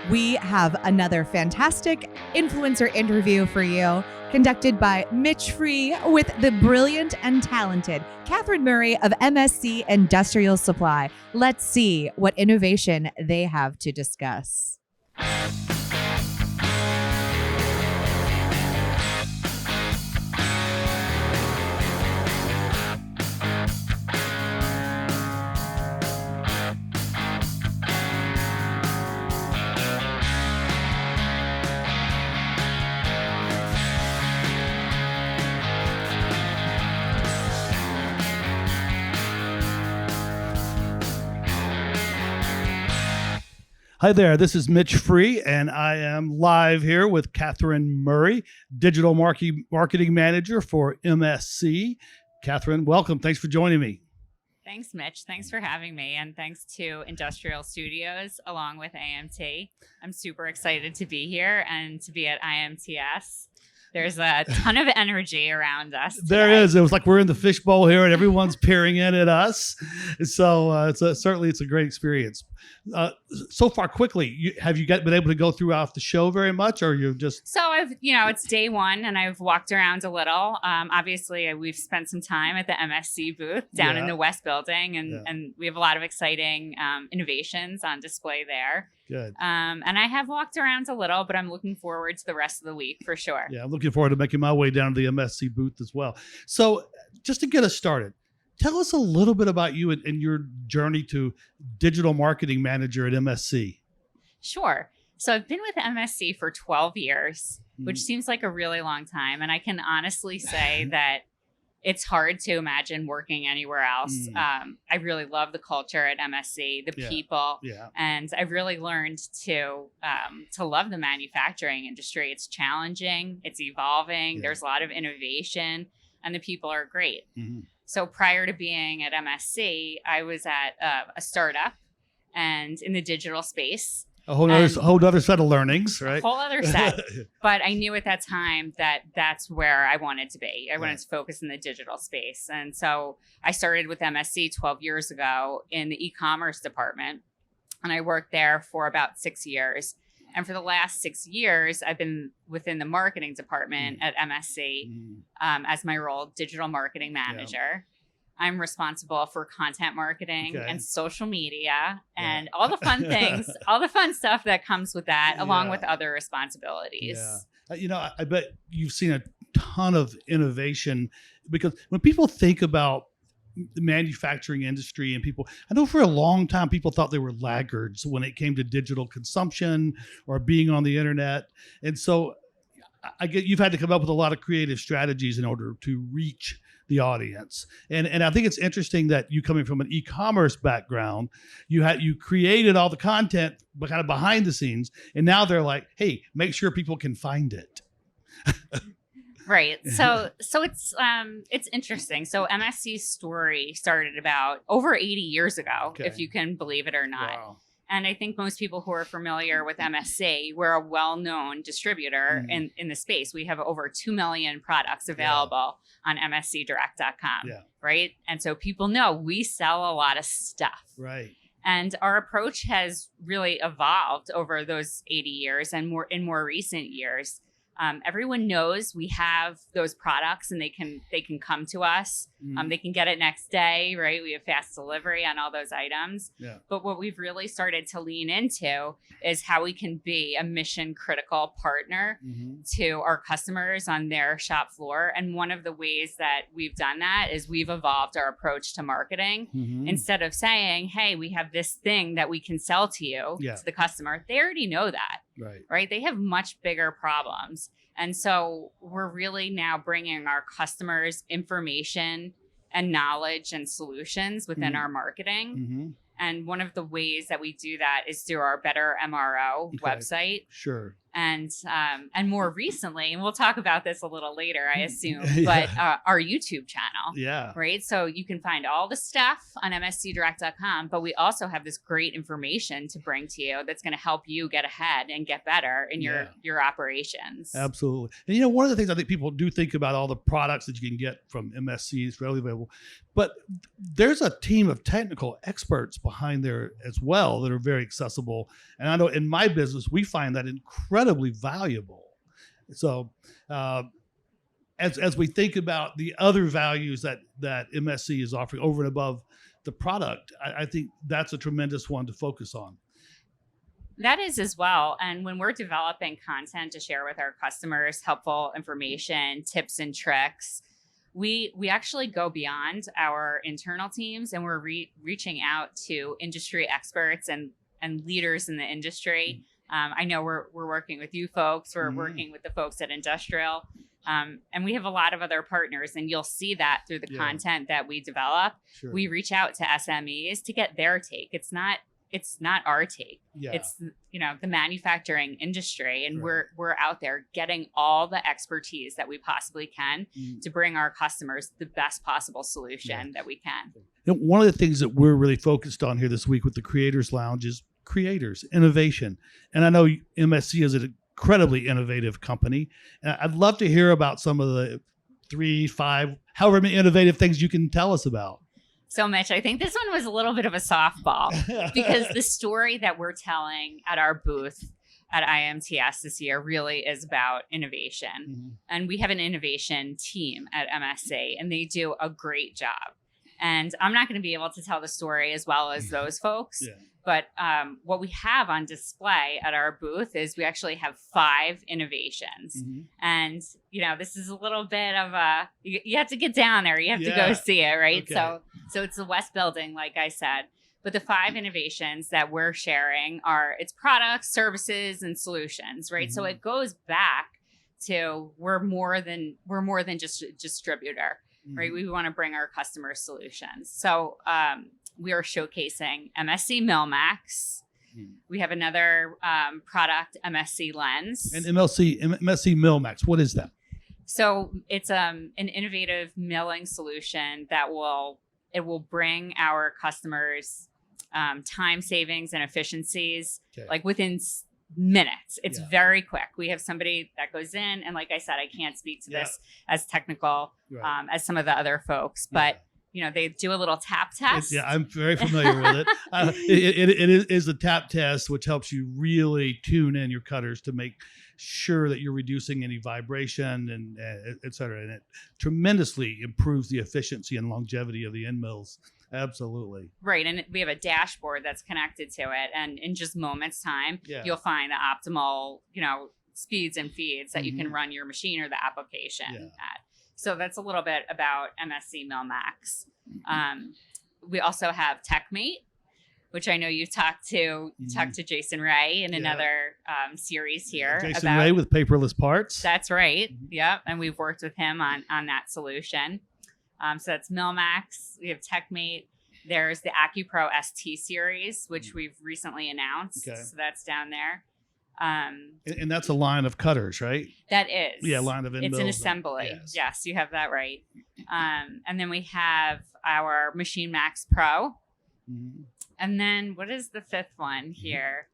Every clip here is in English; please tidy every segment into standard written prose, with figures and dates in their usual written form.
We have another fantastic influencer interview for you, conducted by Mitch Free with the brilliant and talented Kathryn Murray of MSC Industrial Supply. Let's see what innovation they have to discuss. Hi there, this is Mitch Free, and I am live here with Kathryn Murray, Digital Marketing Manager for MSC. Kathryn, welcome. Thanks for joining me. Thanks, Mitch. Thanks for having me, and thanks to Industrial Studios along with IMT. I'm super excited to be here and to be at IMTS. There's a ton of energy around us today. There is. It was like we're in the fishbowl here and everyone's peering in at us. So certainly it's a great experience. So far, quickly, have you been able to go throughout the show very much, or you're just? So it's day one and I've walked around a little. Obviously, we've spent some time at the MSC booth down in the West Building, and we have a lot of exciting innovations on display there. Good. And I have walked around a little, but I'm looking forward to the rest of the week for sure. Yeah, I'm looking forward to making my way down to the MSC booth as well. So just to get us started, tell us a little bit about you and your journey to digital marketing manager at MSC. Sure. So I've been with MSC for 12 years, which seems like a really long time. And I can honestly say that it's hard to imagine working anywhere else. I really love the culture at MSC, the people, and I've really learned to love the manufacturing industry. It's challenging, it's evolving, there's a lot of innovation, and the people are great. So prior to being at MSC, I was at a startup and in the digital space. A whole other set of learnings, right? A whole other set. But I knew at that time that that's where I wanted to be. I wanted to focus in the digital space. And so I started with MSC 12 years ago in the e-commerce department. And I worked there for about 6 years. And for the last 6 years, I've been within the marketing department at MSC as my role, digital marketing manager. I'm responsible for content marketing and social media and all the fun things, all the fun stuff that comes with that, along with other responsibilities. Yeah. I bet you've seen a ton of innovation, because when people think about the manufacturing industry and I know for a long time, people thought they were laggards when it came to digital consumption or being on the internet. And so I get you've had to come up with a lot of creative strategies in order to reach the audience. And I think it's interesting that you, coming from an e-commerce background, you created all the content but kind of behind the scenes, and now they're like, hey, make sure people can find it. Right. So it's interesting. So MSC's story started about over 80 years ago, if you can believe it or not. Wow. And I think most people who are familiar with MSC, we're a well-known distributor in the space. We have over 2 million products available on MSCdirect.com, right? And so people know we sell a lot of stuff. Right. And our approach has really evolved over those 80 years and in more recent years. Everyone knows we have those products and they can come to us. They can get it next day, right? We have fast delivery on all those items. Yeah. But what we've really started to lean into is how we can be a mission critical partner to our customers on their shop floor. And one of the ways that we've done that is we've evolved our approach to marketing. Instead of saying, hey, we have this thing that we can sell to you, to the customer, they already know that. Right. They have much bigger problems. And so we're really now bringing our customers information and knowledge and solutions within our marketing. And one of the ways that we do that is through our Better MRO website. Sure. and more recently, and we'll talk about this a little later, I assume, Yeah. but our YouTube channel. Yeah. Right. So you can find all the stuff on mscdirect.com, but we also have this great information to bring to you that's going to help you get ahead and get better in your operations. Absolutely. And one of the things I think people do think about all the products that you can get from MSC is readily available, but there's a team of technical experts behind there as well that are very accessible. And I know in my business, we find that incredibly valuable. So, as we think about the other values that MSC is offering over and above the product, I think that's a tremendous one to focus on. That is as well. And when we're developing content to share with our customers, helpful information, tips and tricks, we actually go beyond our internal teams, and we're reaching out to industry experts and leaders in the industry. I know we're working with you folks. We're working with the folks at Industrial. And we have a lot of other partners, and you'll see that through the content that we develop. Sure. We reach out to SMEs to get their take. It's not our take. Yeah. It's the manufacturing industry, and right. we're out there getting all the expertise that we possibly can to bring our customers the best possible solution that we can. One of the things that we're really focused on here this week with the Creators Lounge is creators, innovation. And I know MSC is an incredibly innovative company. And I'd love to hear about some of the 3, 5, however many innovative things you can tell us about. So, Mitch, I think this one was a little bit of a softball because the story that we're telling at our booth at IMTS this year really is about innovation. Mm-hmm. And we have an innovation team at MSC, and they do a great job. And I'm not going to be able to tell the story as well as those folks. Yeah. But what we have on display at our booth is we actually have 5 innovations. Mm-hmm. And, this is a little bit of you have to get down there. You have to go see it, right? Okay. So it's the West Building, like I said. But the 5 innovations that we're sharing it's products, services, and solutions, right? Mm-hmm. So it goes back to we're more than just a distributor, mm-hmm. right? We want to bring our customers solutions. So we are showcasing MSC MillMax. We have another product, MSC Lens. And MSC MillMax, what is that? So it's an innovative milling solution that will bring our customers time savings and efficiencies like within minutes. It's very quick. We have somebody that goes in, and like I said, I can't speak to this as technical as some of the other folks, but they do a little tap test. I'm very familiar with it. It is a tap test, which helps you really tune in your cutters to make sure that you're reducing any vibration and et cetera. And it tremendously improves the efficiency and longevity of the end mills. Absolutely. Right. And we have a dashboard that's connected to it. And in just moments time, you'll find the optimal, speeds and feeds that you can run your machine or the application at. So that's a little bit about MSC MillMax. We also have TechMate, which I know you talked to Jason Ray in another series here. Jason Ray with paperless parts. That's right. Mm-hmm. Yep. And we've worked with him on that solution. So that's MillMax. We have TechMate. There's the AccuPro ST series, which we've recently announced. Okay. So that's down there. And that's a line of cutters, right? That is. Yeah, line of end mills. It's an assembly. Yes, you have that right. And then we have our Machine Max Pro. Mm-hmm. And then what is the 5th one here?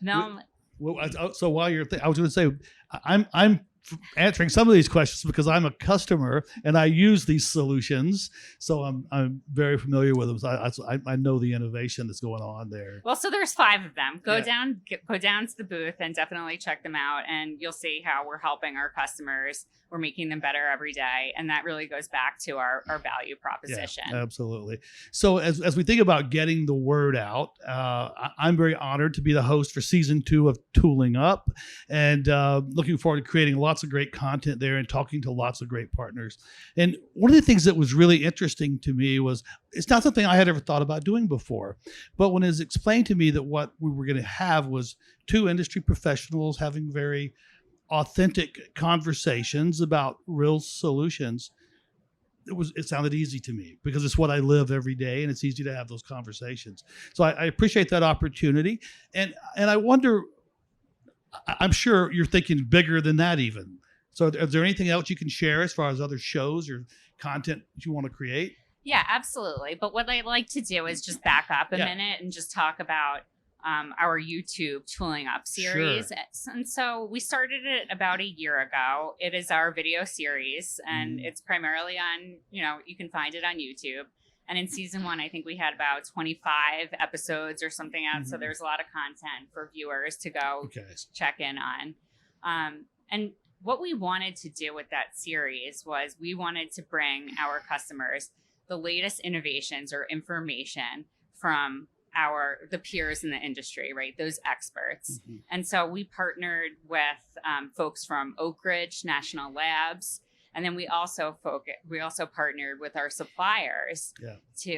So while you're I was going to say, I'm answering some of these questions because I'm a customer and I use these solutions, so I'm very familiar with them. So I know the innovation that's going on there. Well, so there's 5 of them. Go down to the booth and definitely check them out, and you'll see how we're helping our customers. We're making them better every day, and that really goes back to our value proposition. Yeah, absolutely. So as we think about getting the word out, I'm very honored to be the host for season 2 of Tooling Up, and looking forward to creating lots of great content there and talking to lots of great partners. And one of the things that was really interesting to me was it's not something I had ever thought about doing before, but when it was explained to me that what we were going to have was 2 industry professionals having very authentic conversations about real solutions, it sounded easy to me because it's what I live every day, and it's easy to have those conversations. So I appreciate that opportunity, and I wonder, I'm sure you're thinking bigger than that even. So is there anything else you can share as far as other shows or content that you want to create? Yeah, absolutely. But what I'd like to do is just back up a minute and just talk about our YouTube Tooling Up series. Sure. And so we started it about a year ago. It is our video series, and it's primarily on, you can find it on YouTube. And in season 1, I think we had about 25 episodes or something out. So there's a lot of content for viewers to go check in on. And what we wanted to do with that series was we wanted to bring our customers the latest innovations or information from the peers in the industry, right? Those experts. And so we partnered with folks from Oak Ridge National Labs. And then we also partnered with our suppliers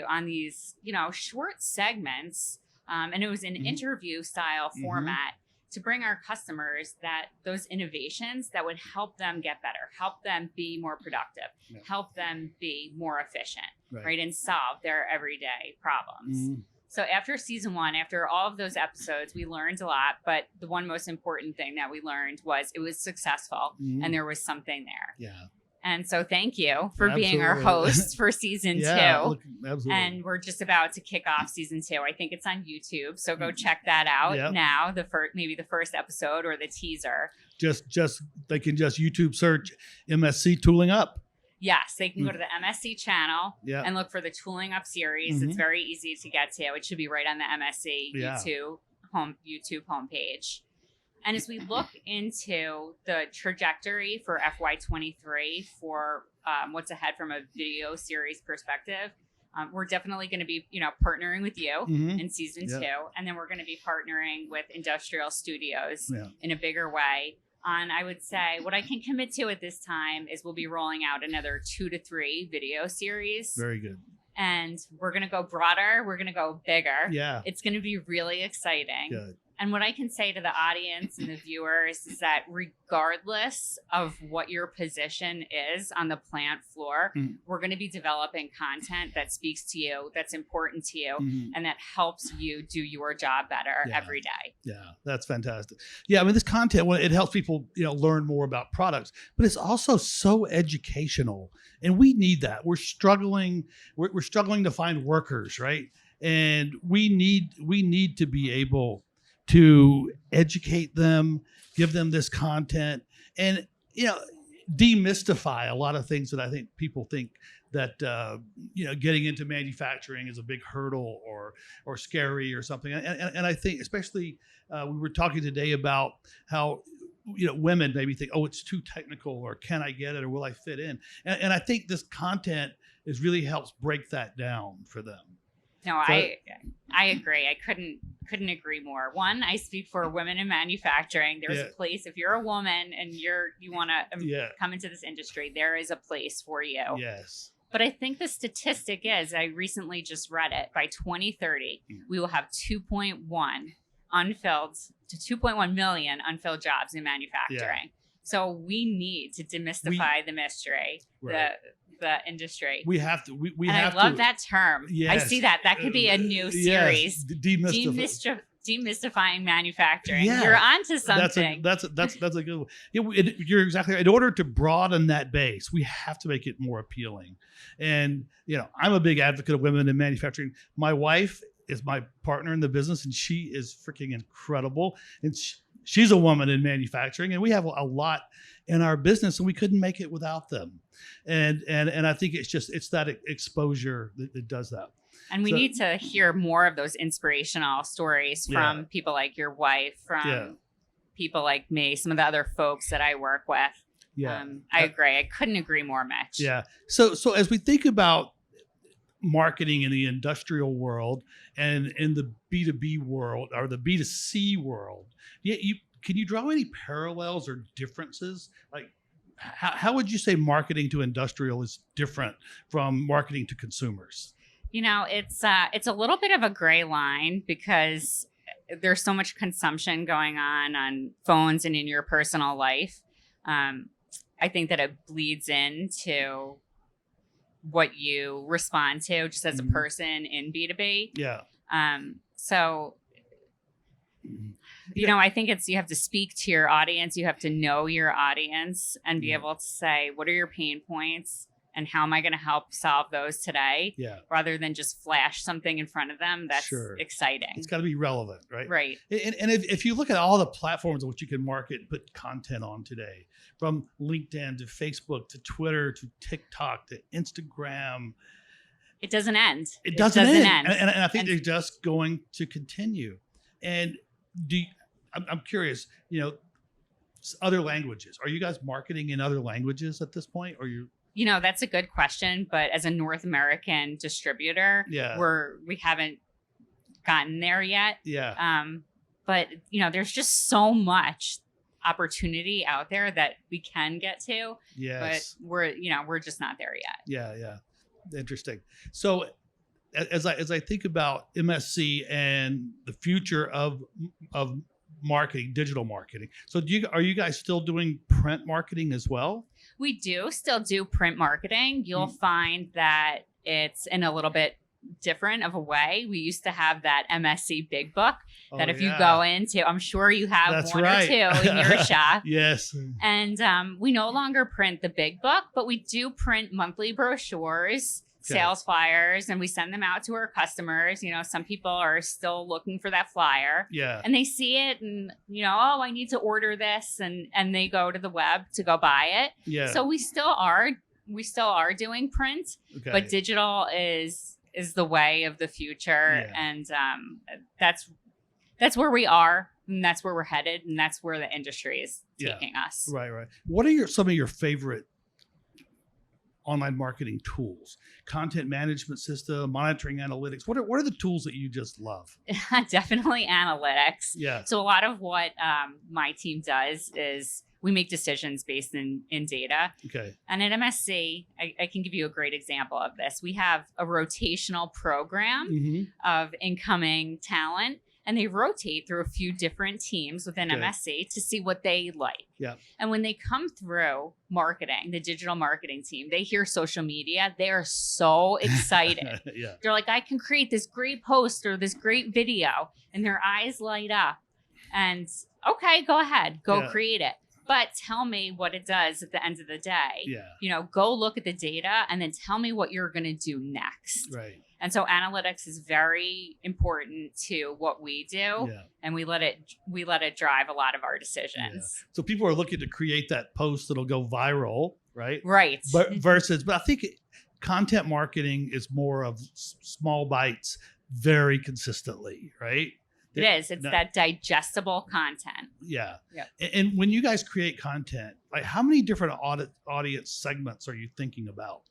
on these, short segments. And it was an interview style format to bring our customers those innovations that would help them get better, help them be more productive, help them be more efficient, right? And solve their everyday problems. So after season 1, after all of those episodes, we learned a lot. But the one most important thing that we learned was it was successful and there was something there. Yeah. And so thank you for being our host for season 2. Absolutely. And we're just about to kick off season 2. I think it's on YouTube. So go check that out now, maybe the first episode or the teaser. They can just YouTube search MSC Tooling Up. Yes, they can go to the MSC channel and look for the Tooling Up series. It's very easy to get to. It should be right on the MSC YouTube homepage. And as we look into the trajectory for FY23 for what's ahead from a video series perspective, we're definitely going to be, partnering with you in season 2, and then we're going to be partnering with industrial studios in a bigger way. I would say what I can commit to at this time is we'll be rolling out another 2 to 3 video series. Very good. And we're going to go broader. We're going to go bigger. Yeah. It's going to be really exciting. Good. And what I can say to the audience and the viewers is that regardless of what your position is on the plant floor, we're going to be developing content that speaks to you, that's important to you, and that helps you do your job better every day. Yeah, that's fantastic. Yeah, I mean, this content, it helps people, learn more about products, but it's also so educational, and we need that. We're struggling to find workers, right? And we need to be able to educate them, give them this content, and demystify a lot of things that I think people think that getting into manufacturing is a big hurdle or scary or something. And I think especially we were talking today about how women maybe think, oh, it's too technical, or can I get it, or will I fit in? And I think this content really helps break that down for them. No, I agree. I couldn't agree more. One, I speak for women in manufacturing. There's a place if you're a woman and you want to come into this industry, there is a place for you. Yes. But I think the statistic is, I recently just read it, by 2030, we will have 2.1 million unfilled jobs in manufacturing. Yeah. So we need to demystify the mystery, the industry. We have to. I love that term. Yes. I see that. That could be a new series. Yes. Demystifying manufacturing. Yeah. You're onto something. That's a good one. You're exactly right. In order to broaden that base, we have to make it more appealing. And I'm a big advocate of women in manufacturing. My wife is my partner in the business, and she is freaking incredible. And she's a woman in manufacturing, and we have a lot in our business, and we couldn't make it without them. And I think it's that exposure that does that. And we need to hear more of those inspirational stories from people like your wife, from people like me, some of the other folks that I work with. Yeah, I agree. I couldn't agree more, Mitch. Yeah. So as we think about marketing in the industrial world and in the B2B world or the B2C world, can you draw any parallels or differences? Like, how would you say marketing to industrial is different from marketing to consumers? It's a little bit of a gray line because there's so much consumption going on phones and in your personal life. I think that it bleeds into what you respond to just as a person in B2B. Yeah. So I think you have to speak to your audience. You have to know your audience and be able to say, what are your pain points and how am I going to help solve those today? Yeah. Rather than just flash something in front of them. That's exciting. It's got to be relevant, right? Right. And if you look at all the platforms on which you can market and put content on today, from LinkedIn to Facebook to Twitter to TikTok to Instagram, it doesn't end. It doesn't end. And I think they're just going to continue. And I'm curious, other languages. Are you guys marketing in other languages at this point? Or That's a good question. But as a North American distributor, we haven't gotten there yet. Yeah. But there's just so much opportunity out there that we can get to. Yes. But we're just not there yet. Yeah. Interesting. So as I think about MSC and the future of marketing, digital marketing. So are you guys still doing print marketing as well? We do still do print marketing. You'll find that it's in a little bit different of a way. We used to have that MSC big book that if you go into, I'm sure you have one or two in your shop. Yes. And we no longer print the big book, but we do print monthly brochures, sales flyers, and we send them out to our customers. Some people are still looking for that flyer. Yeah. And they see it and, I need to order this. And they go to the web to go buy it. Yeah. So we still are doing print, but digital is the way of the future. Yeah. And that's where we are, and that's where we're headed, and that's where the industry is taking us. Right. What are some of your favorite online marketing tools? Content management system, monitoring analytics. What are the tools that you just love? Definitely analytics. Yeah. So a lot of what my team does is we make decisions based in data. Okay. And at MSC, I can give you a great example of this. We have a rotational program of incoming talent, and they rotate through a few different teams within MSC to see what they like. Yeah. And when they come through marketing, the digital marketing team, they hear social media, they are so excited. Yeah. They're like, I can create this great post or this great video, and their eyes light up. And okay, go ahead, create it. But tell me what it does at the end of the day. Yeah. Go look at the data and then tell me what you're going to do next. Right. And so analytics is very important to what we do, and we let it drive a lot of our decisions. Yeah. So people are looking to create that post that'll go viral, right? Right. But I think content marketing is more of small bites, very consistently, right? It is. It's that digestible content. Yeah. And when you guys create content, like how many different audience segments are you thinking about?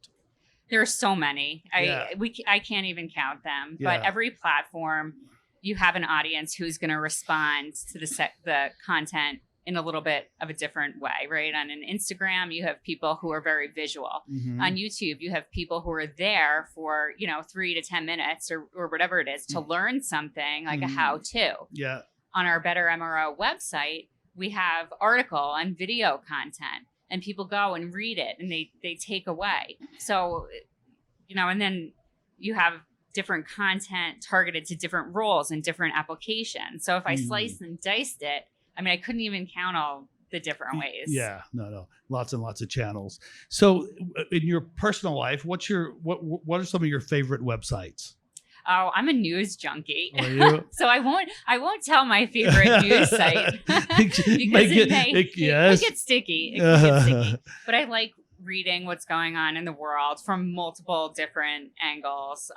There are so many. I can't even count them. But every platform, you have an audience who's going to respond to the content in a little bit of a different way, right? On an Instagram, you have people who are very visual. Mm-hmm. On YouTube, you have people who are there for 3 to 10 minutes or whatever it is to learn something like a how-to. Yeah. On our Better MRO website, we have article and video content. And people go and read it and they take away. So, and then you have different content targeted to different roles and different applications. So if I sliced and diced it, I couldn't even count all the different ways. Yeah, no. Lots and lots of channels. So in your personal life, what are some of your favorite websites? Oh, I'm a news junkie. Are you? So I won't tell my favorite news site because it gets sticky. It can get sticky. But I like reading what's going on in the world from multiple different angles,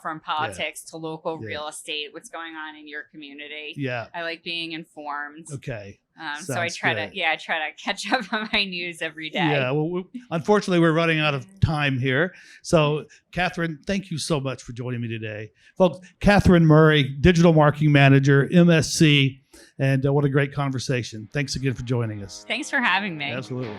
from politics to local real estate, what's going on in your community. Yeah. I like being informed. Okay. So I try to catch up on my news every day. Yeah. Well, unfortunately, we're running out of time here. So, Kathryn, thank you so much for joining me today. Folks, Kathryn Murray, Digital Marketing Manager, MSC, and what a great conversation. Thanks again for joining us. Thanks for having me. Absolutely.